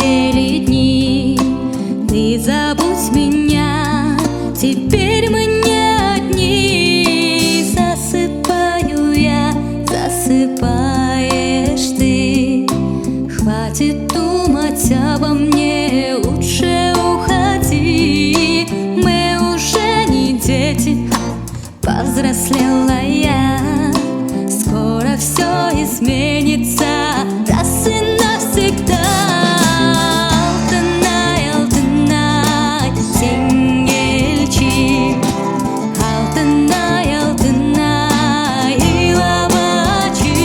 были дни. Ты забудь меня, теперь мы не одни. Засыпаю я, засыпаешь ты. Хватит думать обо мне, лучше уходи. Мы уже не дети, повзрослела я. Скоро все изменится раз и навсегда. Алтынай, алтынай, сен келчи. Алтынай, алтынай, ыйламачы.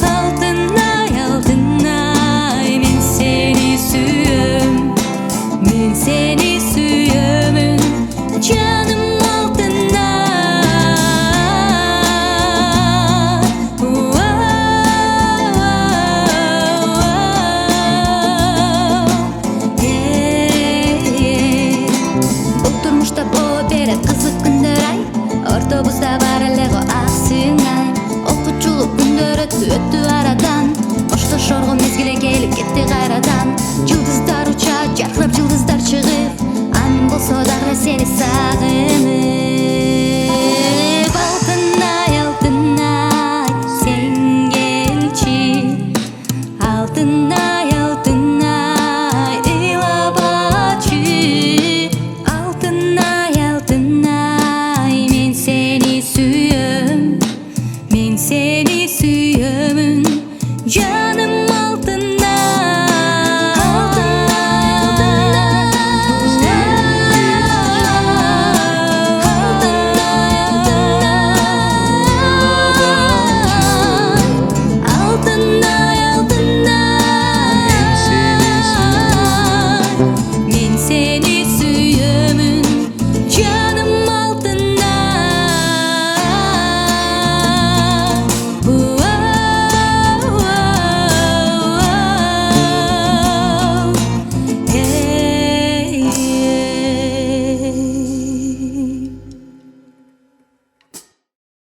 Алтынай, алтынай, мен сени сүйөм. Мен сени сүйөмүн, жаным алтынай. Кызык күндөр ай, ортобузда бар эле го ак сыңай. Окуучулук күндөр өттү арадан, коштошорго мезгил келип кетти кайрадан. Жылдыздар учат, жаркырап жылдыздар чыгып, анын болсо дагы сени сагынып. Алтынай, алтынай, сен келчи. Алтынай, алтынай, ыйлабачы. Алтынай, алтынай, мен сени сүйөм. Мен сени сүйөм.